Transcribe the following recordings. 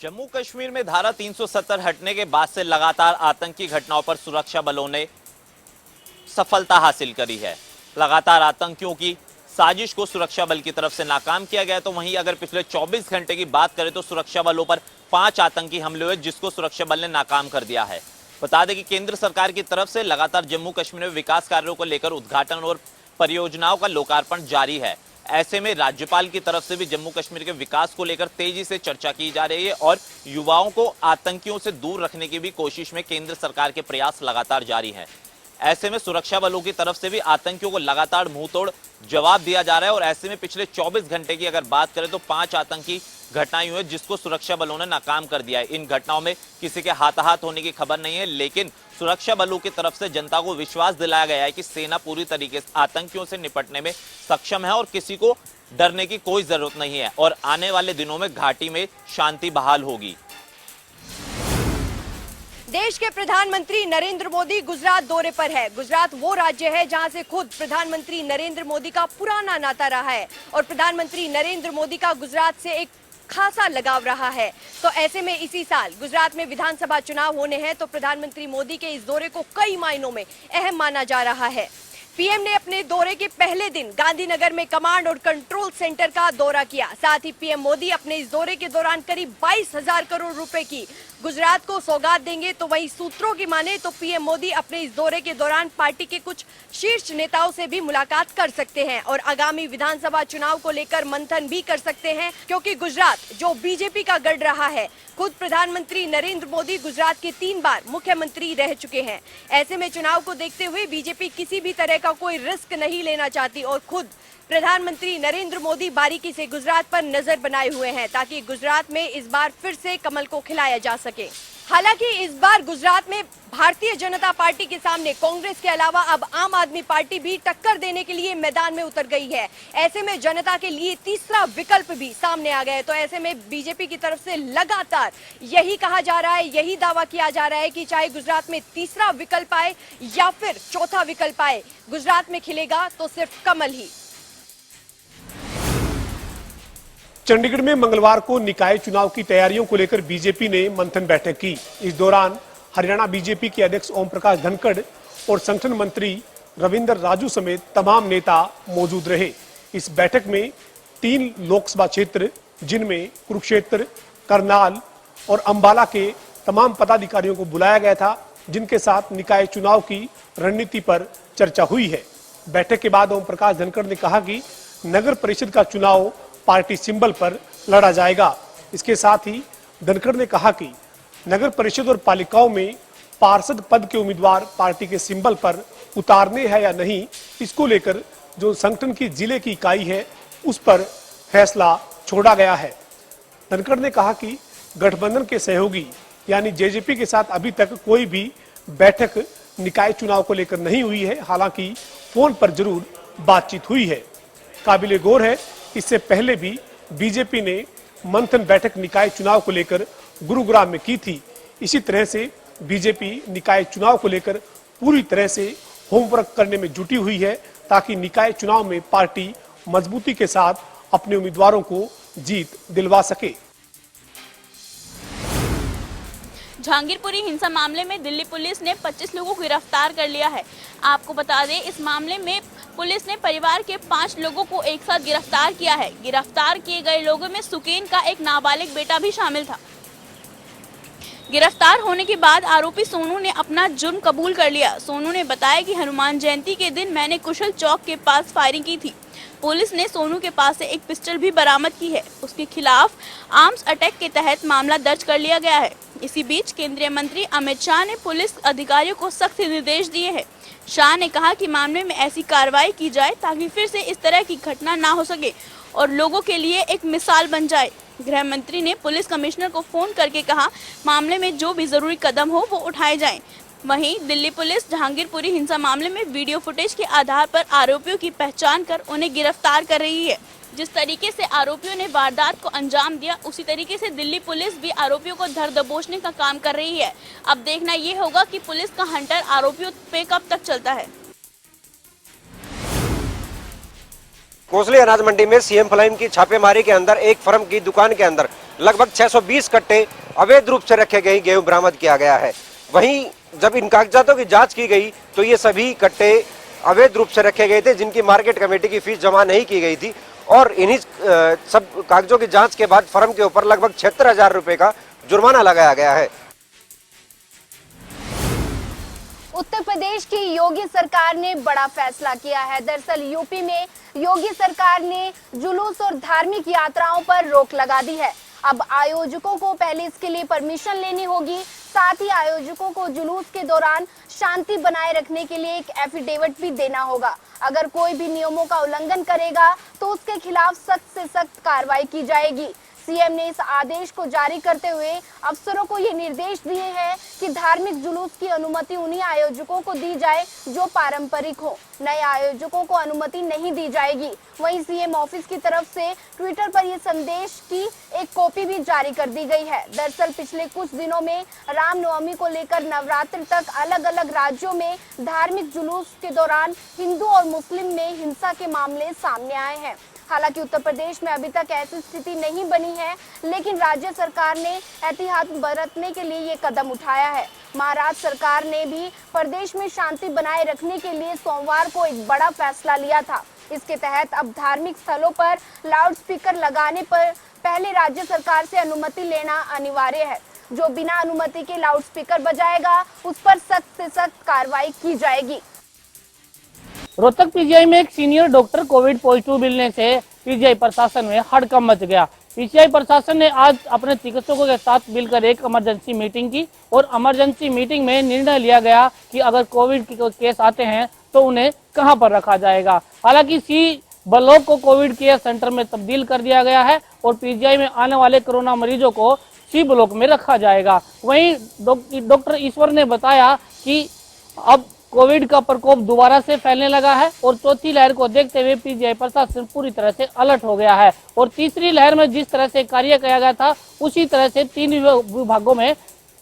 जम्मू कश्मीर में धारा 370 हटने के बाद से लगातार आतंकी घटनाओं पर सुरक्षा बलों ने सफलता हासिल करी है। लगातार आतंकियों की साजिश को सुरक्षा बल की तरफ से नाकाम किया गया। तो वहीं अगर पिछले 24 घंटे की बात करें तो सुरक्षा बलों पर 5 आतंकी हमले हुए, जिसको सुरक्षा बल ने नाकाम कर दिया है। बता दें कि केंद्र सरकार की तरफ से लगातार जम्मू कश्मीर में विकास कार्यों को लेकर उद्घाटन और परियोजनाओं का लोकार्पण जारी है। ऐसे में राज्यपाल की तरफ से भी जम्मू कश्मीर के विकास को लेकर तेजी से चर्चा की जा रही है और युवाओं को आतंकियों से दूर रखने की भी कोशिश में केंद्र सरकार के प्रयास लगातार जारी हैं। ऐसे में सुरक्षा बलों की तरफ से भी आतंकियों को लगातार मुंहतोड़ जवाब दिया जा रहा है और ऐसे में पिछले 24 घंटे की अगर बात करें तो 5 आतंकी घटनाएं हुई, जिसको सुरक्षा बलों ने नाकाम कर दिया है। इन घटनाओं में किसी के हाथाहाथ होने की खबर नहीं है, लेकिन सुरक्षा बलों की तरफ से जनता को विश्वास दिलाया गया है कि सेना पूरी तरीके से आतंकियों से निपटने में सक्षम है और किसी को डरने की कोई जरूरत नहीं है और आने वाले दिनों में घाटी में शांति बहाल होगी। देश के प्रधानमंत्री नरेंद्र मोदी गुजरात दौरे पर है। गुजरात वो राज्य है जहां से खुद प्रधानमंत्री नरेंद्र मोदी का पुराना नाता रहा है और प्रधानमंत्री नरेंद्र मोदी का गुजरात से एक खासा लगाव रहा है। तो ऐसे में इसी साल गुजरात में विधानसभा चुनाव होने हैं, तो प्रधानमंत्री मोदी के इस दौरे को कई मायनों में अहम माना जा रहा है। पीएम ने अपने दौरे के पहले दिन गांधीनगर में कमांड और कंट्रोल सेंटर का दौरा किया। साथ ही पीएम मोदी अपने इस दौरे के दौरान करीब 22,000 करोड़ रुपए की गुजरात को सौगात देंगे। तो वहीं सूत्रों की माने तो पीएम मोदी अपने इस दौरे के दौरान पार्टी के कुछ शीर्ष नेताओं से भी मुलाकात कर सकते हैं और आगामी विधानसभा चुनाव को लेकर मंथन भी कर सकते हैं, क्योंकि गुजरात जो बीजेपी का गढ़ रहा है, खुद प्रधानमंत्री नरेंद्र मोदी गुजरात के 3 बार मुख्यमंत्री रह चुके हैं। ऐसे में चुनाव को देखते हुए बीजेपी किसी भी तरह का कोई रिस्क नहीं लेना चाहती और खुद प्रधानमंत्री नरेंद्र मोदी बारीकी से गुजरात पर नजर बनाए हुए हैं ताकि गुजरात में इस बार फिर से कमल को खिलाया जा सके। हालांकि इस बार गुजरात में भारतीय जनता पार्टी के सामने कांग्रेस के अलावा अब आम आदमी पार्टी भी टक्कर देने के लिए मैदान में उतर गई है। ऐसे में जनता के लिए तीसरा विकल्प भी सामने आ गया है। तो ऐसे में बीजेपी की तरफ से लगातार यही कहा जा रहा है, यही दावा किया जा रहा है कि चाहे गुजरात में तीसरा विकल्प आए या फिर चौथा विकल्प आए, गुजरात में खिलेगा तो सिर्फ कमल ही। चंडीगढ़ में मंगलवार को निकाय चुनाव की तैयारियों को लेकर बीजेपी ने मंथन बैठक की। इस दौरान हरियाणा बीजेपी के अध्यक्ष ओम प्रकाश धनखड़ और संगठन मंत्री रविंद्र राजू समेत तमाम नेता मौजूद रहे। इस बैठक में 3 लोकसभा क्षेत्र जिनमें कुरुक्षेत्र, करनाल और अंबाला के तमाम पदाधिकारियों को बुलाया गया था, जिनके साथ निकाय चुनाव की रणनीति पर चर्चा हुई है। बैठक के बाद ओम प्रकाश धनखड़ ने कहा कि नगर परिषद का चुनाव पार्टी सिंबल पर लड़ा जाएगा। इसके साथ ही धनखड़ ने कहा कि नगर परिषद और पालिकाओं में पार्षद पद के उम्मीदवार पार्टी के सिंबल पर उतारने हैं या नहीं, इसको लेकर जो संगठन की जिले की इकाई है उस पर फैसला छोड़ा गया है। धनखड़ ने कहा कि गठबंधन के सहयोगी यानी जेजेपी के साथ अभी तक कोई भी बैठक निकाय चुनाव को लेकर नहीं हुई है, हालांकि फोन पर जरूर बातचीत हुई है। काबिले गौर है, इससे पहले भी बीजेपी ने मंथन बैठक निकाय चुनाव को लेकर गुरुग्राम में की थी। इसी तरह से बीजेपी निकाय चुनाव को लेकर पूरी तरह से होमवर्क करने में जुटी हुई है ताकि निकाय चुनाव में पार्टी मजबूती के साथ अपने उम्मीदवारों को जीत दिलवा सके। जहांगीरपुरी हिंसा मामले में दिल्ली पुलिस ने 25 लोगों को गिरफ्तार कर लिया है। आपको बता दें, इस मामले में पुलिस ने परिवार के 5 लोगों को एक साथ गिरफ्तार किया है। गिरफ्तार किए गए लोगों में सुकेन का एक नाबालिग बेटा भी शामिल था। गिरफ्तार होने के बाद आरोपी सोनू ने अपना जुर्म कबूल कर लिया। सोनू ने बताया कि हनुमान जयंती के दिन मैंने कुशल चौक के पास फायरिंग की थी। पुलिस ने सोनू के पास से एक पिस्टल भी बरामद की है। उसके खिलाफ आर्म्स अटैक के तहत मामला दर्ज कर लिया गया है। इसी बीच केंद्रीय मंत्री अमित शाह ने पुलिस अधिकारियों को सख्त निर्देश दिए हैं। शाह ने कहा कि मामले में ऐसी कार्रवाई की जाए ताकि फिर से इस तरह की घटना ना हो सके और लोगों के लिए एक मिसाल बन जाए। गृह मंत्री ने पुलिस कमिश्नर को फोन करके कहा मामले में जो भी जरूरी कदम हो वो उठाए जाएं। वहीं दिल्ली पुलिस जहांगीरपुरी हिंसा मामले में वीडियो फुटेज के आधार पर आरोपियों की पहचान कर उन्हें गिरफ्तार कर रही है। जिस तरीके से आरोपियों ने वारदात को अंजाम दिया, उसी तरीके से दिल्ली पुलिस भी आरोपियों को धर दबोचने का काम कर रही है। अब देखना ये होगा कि पुलिस का हंटर आरोपियों पे कब तक चलता है। कोसली अनाज मंडी में सीएम फ्लाइम की छापेमारी के अंदर एक फर्म की दुकान के अंदर लगभग 620 कट्टे अवैध रूप से रखे गए गेहूं बरामद किया गया है। वहीं जब इन कागजातों की जांच की गई तो ये सभी कट्टे अवैध रूप से रखे गए थे, जिनकी मार्केट कमेटी की फीस जमा नहीं की गई थी, और इन्हीं सब कागजों की जांच के बाद फर्म के ऊपर लगभग 76,000 रुपए का जुर्माना लगाया गया है। उत्तर प्रदेश की योगी सरकार ने बड़ा फैसला किया है। दरअसल यूपी में योगी सरकार ने जुलूस और धार्मिक यात्राओं पर रोक लगा दी है। अब आयोजकों को पहले इसके लिए परमिशन लेनी होगी। साथ ही आयोजकों को जुलूस के दौरान शांति बनाए रखने के लिए एक एफिडेविट भी देना होगा। अगर कोई भी नियमों का उल्लंघन करेगा तो उसके खिलाफ सख्त से सख्त कार्रवाई की जाएगी। सीएम ने इस आदेश को जारी करते हुए अफसरों को ये निर्देश दिए हैं कि धार्मिक जुलूस की अनुमति उन्हीं आयोजकों को दी जाए जो पारंपरिक हो। नए आयोजकों को अनुमति नहीं दी जाएगी। वहीं सीएम ऑफिस की तरफ से ट्विटर पर ये संदेश की एक कॉपी भी जारी कर दी गई है। दरअसल पिछले कुछ दिनों में रामनवमी को लेकर नवरात्र तक अलग अलग राज्यों में धार्मिक जुलूस के दौरान हिंदू और मुस्लिम में हिंसा के मामले सामने आए हैं। हालांकि उत्तर प्रदेश में अभी तक ऐसी स्थिति नहीं बनी है, लेकिन राज्य सरकार ने एहतियात बरतने के लिए ये कदम उठाया है। महाराष्ट्र सरकार ने भी प्रदेश में शांति बनाए रखने के लिए सोमवार को एक बड़ा फैसला लिया था। इसके तहत अब धार्मिक स्थलों पर लाउडस्पीकर लगाने पर पहले राज्य सरकार से अनुमति लेना अनिवार्य है। जो बिना अनुमति के लाउडस्पीकर बजाएगा उस पर सख्त से सख्त कार्रवाई की जाएगी। रोहतक पीजीआई में एक सीनियर डॉक्टर कोविड पॉजिटिव मिलने से पीजीआई प्रशासन में हड़कंप मच गया। पीजीआई प्रशासन ने आज अपने चिकित्सकों के साथ मिलकर एक इमरजेंसी मीटिंग की और इमरजेंसी मीटिंग में निर्णय लिया गया कि अगर कोविड के केस आते हैं तो उन्हें कहां पर रखा जाएगा। हालांकि सी ब्लॉक को कोविड केयर सेंटर में तब्दील कर दिया गया है और पीजीआई में आने वाले कोरोना मरीजों को सी ब्लॉक में रखा जाएगा। वहीं डॉक्टर ईश्वर ने बताया कि अब कोविड का प्रकोप दोबारा से फैलने लगा है और चौथी लहर को देखते हुए पीजीआई प्रशासन पूरी तरह से अलर्ट हो गया है और तीसरी लहर में जिस तरह से कार्य किया गया था उसी तरह से 3 विभागों में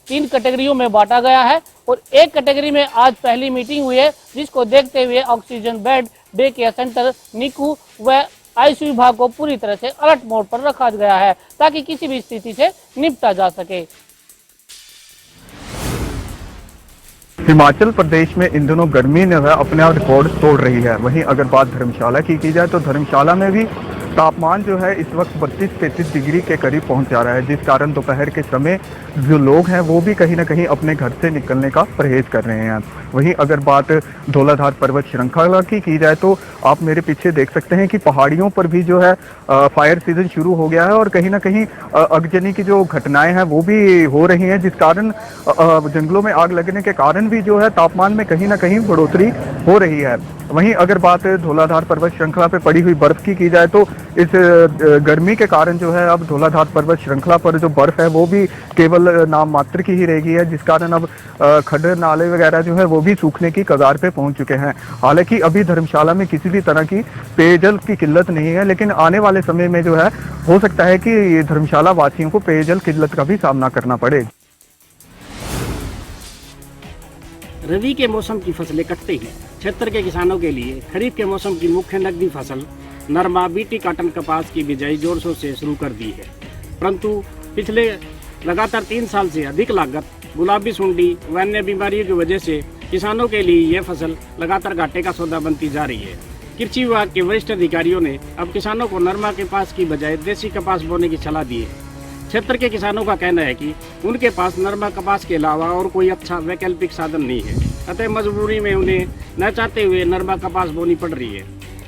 3 कैटेगरियों में बांटा गया है और एक कैटेगरी में आज पहली मीटिंग हुई है, जिसको देखते हुए oxygen bed, day care centre, NICU व आईसीयू विभाग को पूरी तरह से अलर्ट मोड पर रखा गया है ताकि किसी भी स्थिति से निपटा जा सके। हिमाचल प्रदेश में इन दिनों गर्मी ने अपने आप रिकॉर्ड तोड़ रही है। वहीं अगर बात धर्मशाला की जाए तो धर्मशाला में भी तापमान जो है इस वक्त 32-33 डिग्री के करीब पहुंच जा रहा है, जिस कारण दोपहर के समय जो लोग हैं वो भी कहीं ना कहीं अपने घर से निकलने का परहेज कर रहे हैं। वहीं अगर बात धौलाधार पर्वत श्रृंखला की जाए तो आप मेरे पीछे देख सकते हैं कि पहाड़ियों पर भी जो है फायर सीजन शुरू हो गया है और कहीं ना कहीं आगजनी की जो घटनाएं हैं वो भी हो रही हैं, जिस कारण जंगलों में आग लगने के कारण भी जो है तापमान में कहीं ना कहीं बढ़ोतरी हो रही है। वहीं अगर बात धौलाधार पर्वत श्रृंखला पे पड़ी हुई बर्फ की जाए तो इस गर्मी के कारण जो है अब धौलाधार पर्वत श्रृंखला पर जो बर्फ है वो भी केवल नाम मात्र की ही रह गई है, जिस कारण अब खड्डे नाले वगैरह जो है वो भी सूखने की कगार पे पहुंच चुके हैं। हालांकि अभी धर्मशाला में किसी भी तरह की पेयजल की किल्लत नहीं है, लेकिन आने वाले समय में जो है हो सकता है कि धर्मशाला वासियों को पेयजल किल्लत का भी सामना करना पड़े। रबी के मौसम की फसलें कटते ही क्षेत्र के किसानों के लिए खरीफ के मौसम की मुख्य नकदी फसल नरमा, बीटी, कॉटन, कपास की बिजाई जोर शोर से शुरू कर दी है, परंतु पिछले लगातार 3 साल से अधिक लागत, गुलाबी सुंडी व अन्य बीमारियों की वजह से किसानों के लिए यह फसल लगातार घाटे का सौदा बनती जा रही है। कृषि विभाग के वरिष्ठ अधिकारियों ने अब किसानों को नरमा कपास की बजाय देसी कपास बोने की सलाह दी है। क्षेत्र के किसानों का कहना है कि उनके पास नरमा कपास के अलावा और कोई अच्छा वैकल्पिक साधन नहीं है, अतः मजबूरी में उन्हें न चाहते हुए नरमा कपास बोनी पड़ रही है।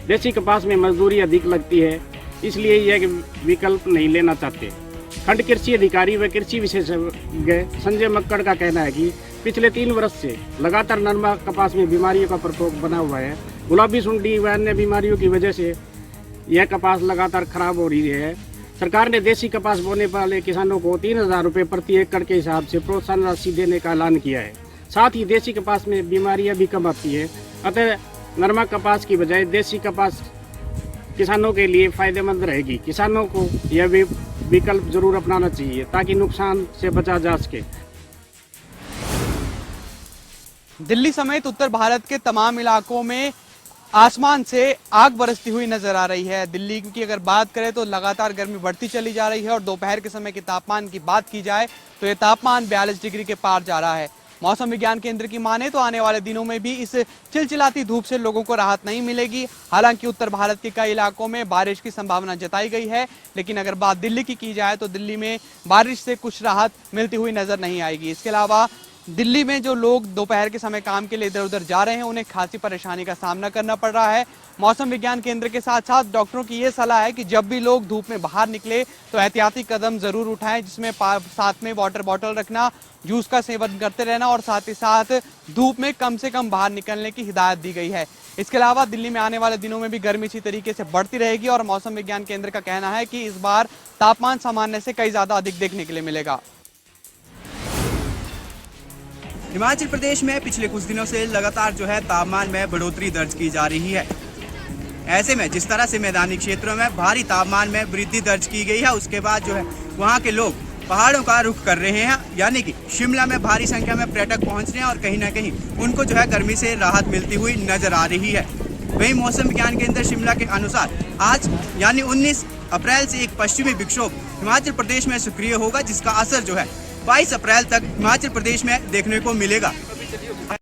देसी कपास में मजदूरी अधिक लगती है, इसलिए यह विकल्प नहीं लेना चाहते। खंड कृषि अधिकारी व कृषि विशेषज्ञ संजय मक्कड़ का कहना है कि पिछले 3 वर्ष से लगातार नरमा कपास में बीमारियों का प्रकोप बना हुआ है। गुलाबी सुंडी व अन्य बीमारियों की वजह से यह कपास लगातार खराब हो रही है। सरकार ने देसी कपास बोने वाले किसानों को 3,000 रुपये प्रति एकड़ के हिसाब से प्रोत्साहन राशि देने का ऐलान किया है। साथ ही देसी कपास में बीमारियां भी कम आती है, अतः नरमा कपास की बजाय देसी कपास किसानों के लिए फायदेमंद रहेगी। किसानों को यह विकल्प जरूर अपनाना चाहिए ताकि नुकसान से बचा जा सके। दिल्ली समेत उत्तर भारत के तमाम इलाकों में आसमान से आग बरसती हुई नजर आ रही है। दिल्ली की अगर बात करें तो लगातार गर्मी बढ़ती चली जा रही है और दोपहर के समय के तापमान की बात की जाए तो ये तापमान 42 डिग्री के पार जा रहा है। मौसम विज्ञान केंद्र की माने तो आने वाले दिनों में भी इस चिलचिलाती धूप से लोगों को राहत नहीं मिलेगी। हालांकि उत्तर भारत के कई इलाकों में बारिश की संभावना जताई गई है, लेकिन अगर बात दिल्ली की जाए तो दिल्ली में बारिश से कुछ राहत मिलती हुई नजर नहीं आएगी। इसके अलावा दिल्ली में जो लोग दोपहर के समय काम के लिए इधर उधर जा रहे हैं उन्हें खासी परेशानी का सामना करना पड़ रहा है। मौसम विज्ञान केंद्र के साथ साथ डॉक्टरों की ये सलाह है कि जब भी लोग धूप में बाहर निकले तो एहतियाती कदम जरूर उठाएं, जिसमें साथ में वाटर बॉटल रखना, जूस का सेवन करते रहना और साथ ही साथ धूप में कम से कम बाहर निकलने की हिदायत दी गई है। इसके अलावा दिल्ली में आने वाले दिनों में भी गर्मी इसी तरीके से बढ़ती रहेगी और मौसम विज्ञान केंद्र का कहना है कि इस बार तापमान सामान्य से कई ज्यादा अधिक देखने के लिए मिलेगा। हिमाचल प्रदेश में पिछले कुछ दिनों से लगातार जो है तापमान में बढ़ोतरी दर्ज की जा रही है। ऐसे में जिस तरह से मैदानी क्षेत्रों में भारी तापमान में वृद्धि दर्ज की गई है, उसके बाद जो है वहां के लोग पहाड़ों का रुख कर रहे हैं, यानी कि शिमला में भारी संख्या में पर्यटक पहुंच रहे हैं और कहीं ना कहीं उनको जो है गर्मी से राहत मिलती हुई नजर आ रही है। वहीं मौसम विज्ञान केंद्र शिमला के अनुसार आज यानी 19 अप्रैल से एक पश्चिमी विक्षोभ हिमाचल प्रदेश में सक्रिय होगा, जिसका असर जो है 22 अप्रैल तक हिमाचल प्रदेश में देखने को मिलेगा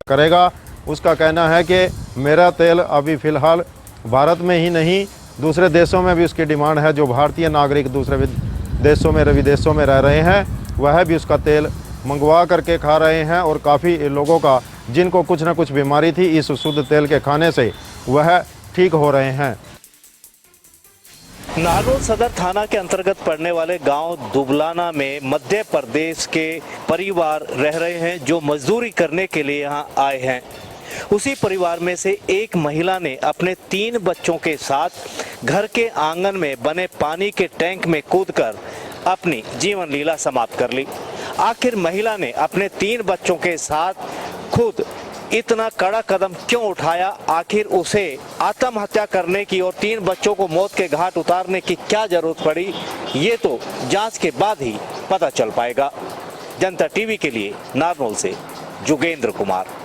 करेगा। उसका कहना है कि मेरा तेल अभी फिलहाल भारत में ही नहीं दूसरे देशों में भी उसकी डिमांड है। जो भारतीय नागरिक दूसरे देशों में विदेशों में रह रहे हैं वह भी उसका तेल मंगवा करके खा रहे हैं और काफ़ी लोगों का जिनको कुछ ना कुछ बीमारी थी इस शुद्ध तेल के खाने से वह ठीक हो रहे हैं। नाहरनौल सदर थाना के अंतर्गत पड़ने वाले गांव दुबलाना में मध्य प्रदेश के परिवार रह रहे हैं जो मजदूरी करने के लिए यहां आए हैं। उसी परिवार में से एक महिला ने अपने 3 बच्चों के साथ घर के आंगन में बने पानी के टैंक में कूदकर अपनी जीवन लीला समाप्त कर ली। आखिर महिला ने अपने 3 बच्चों के साथ खुद इतना कड़ा कदम क्यों उठाया? आखिर उसे आत्महत्या करने की और 3 बच्चों को मौत के घाट उतारने की क्या जरूरत पड़ी? ये तो जांच के बाद ही पता चल पाएगा। जनता टीवी के लिए नारनौल से जोगेंद्र कुमार।